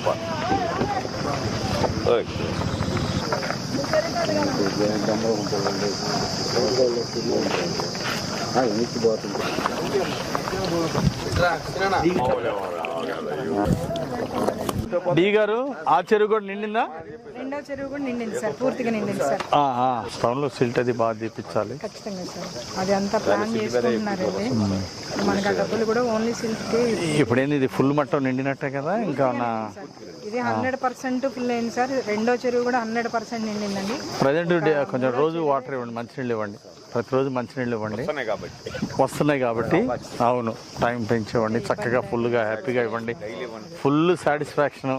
Super. D గారు ఆ చెరువు కూడా నిండిందా? రెండో చెరువు కూడా నిండింది సార్, పూర్తిగా నిండింది సార్. టౌన్ లో సిల్ట్ అది బాగా తీపించాలి ఖచ్చితంగా సార్, అది అంతా ప్లాన్ చేసుకుంటున్నారు. మనకు ఆ డబ్బులు కూడా ఓన్లీ సిల్ట్ కి. ఇప్పుడు ఏంది ఇది ఫుల్ మట్టం నిండినట్టే కదా? ఇంకా ఇది 100% ఫుల్ అయింది సార్. రెండో చెరువు కూడా 100% నిండిందండి. ప్రజెంట్ కొంచెం రోజు వాటర్ ఇవ్వండి, మంచినీళ్ళు ఇవ్వండి, ప్రతిరోజు మంచినీళ్ళు ఇవ్వండి. వస్తున్నాయి కాబట్టి అవును, టైం పెంచివ్వండి, చక్కగా ఫుల్గా హ్యాపీగా ఇవ్వండి. Full satisfaction.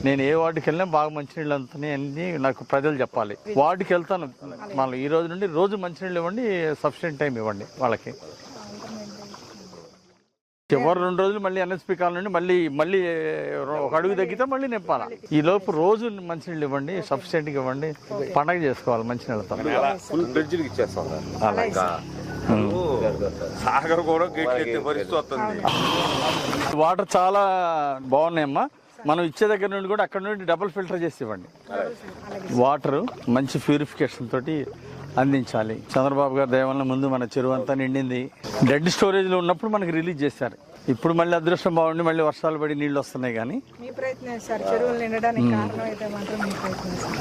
నేను ఏ వార్డుకి వెళ్ళినా బాగా మంచినీళ్ళు అందుతున్నాయి అన్ని నాకు ప్రజలు చెప్పాలి. వార్డుకి వెళ్తాను మళ్ళీ ఈ రోజు నుండి రోజు మంచినీళ్ళు ఇవ్వండి, సఫిషియెంట్ టైం ఇవ్వండి వాళ్ళకి. చివరి 2 రోజులు మళ్ళీ ఎన్ఎస్పీ కాలం నుండి మళ్ళీ ఒక అడుగు తగ్గితే మళ్ళీ నింపాలా. ఈ లోపు రోజు మంచినీళ్ళు ఇవ్వండి, సఫిషియెంట్గా ఇవ్వండి, పండగ చేసుకోవాలి మంచినీళ్ళతో. ఫుల్ బ్రిడ్జికి ఇచ్చేస్తాం సాగర్ కూడా పరిస్థితి వస్తుంది. వాటర్ చాలా బాగున్నాయమ్మా. మనం ఇచ్చే దగ్గర నుండి కూడా అక్కడ నుండి డబుల్ ఫిల్టర్ చేసి ఇవ్వండి. వాటర్ మంచి ప్యూరిఫికేషన్ తోటి అందించాలి. చంద్రబాబు గారి దయ వల్ల ముందు మన చెరువు అంతా నిండింది. డెడ్ స్టోరేజ్ లో ఉన్నప్పుడు మనకి రిలీజ్ చేశారు. ఇప్పుడు మళ్ళీ అదృష్టం బాగుండి మళ్ళీ వర్షాలు పడి నీళ్లు వస్తున్నాయి. కానీ మీ ప్రయత్నం సార్, చెరువులు నిండడానికి కారణం అయితే మాత్రం మీ ప్రయత్నం సార్.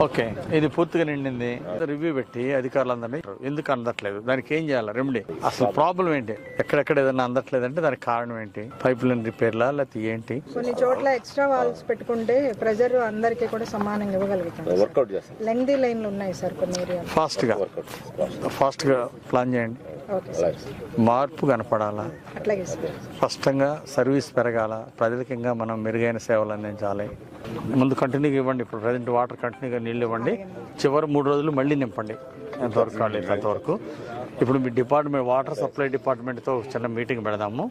ఓకే, ఇది పూర్తిగా నిండింది. రివ్యూ పెట్టి అధికారులందరినీ ఎందుకు అందట్లేదు, దానికి ఏం చేయాలి, రెమెడీ, అసలు ప్రాబ్లం ఏంటి, ఎక్కడెక్కడ ఏదైనా అందట్లేదంటే దానికి కారణం ఏంటి, పైప్ లైన్ రిపేర్లా లేకపోతే ఏంటి? కొన్ని చోట్ల ఎక్స్ట్రా వాల్స్ పెట్టుకుంటే ప్రెజర్ అందరికీ కూడా సమానంగా ఇవ్వగలుగుతాం. లెంగ్దీ లైన్లు ఉన్నాయి సార్ కొన్ని ఏరియాలో. ఫాస్ట్ గా ప్లాన్ చేయండి. మార్పు కనపడాలా, అట్లాగే సార్. స్పష్టంగా సర్వీస్ పెరగాల, ప్రజలకి ఇంకా మనం మెరుగైన సేవలు అందించాలి. ముందు కంటిన్యూగా ఇవ్వండి. ఇప్పుడు ప్రజెంట్ వాటర్ కంటిన్యూగా నీళ్ళు ఇవ్వండి. చివరి 3 రోజులు మళ్ళీ నింపండి, ఎంతవరకు కాలేదు అంతవరకు. ఇప్పుడు మీ డిపార్ట్మెంట్, వాటర్ సప్లై డిపార్ట్మెంట్తో చిన్న మీటింగ్ పెడదాము.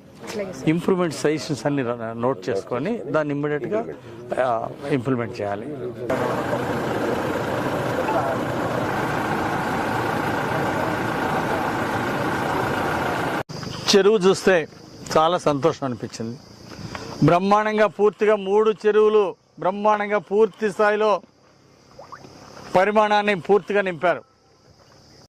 ఇంప్రూవ్మెంట్ సజెషన్స్ అన్ని నోట్ చేసుకొని దాన్ని ఇమ్మీడియట్గా ఇంప్లిమెంట్ చేయాలి. చెరువు చూస్తే చాలా సంతోషం అనిపించింది. బ్రహ్మాండంగా పూర్తిగా 3 చెరువులు బ్రహ్మాండంగా పూర్తి స్థాయిలో పరిమాణాన్ని పూర్తిగా నింపారు.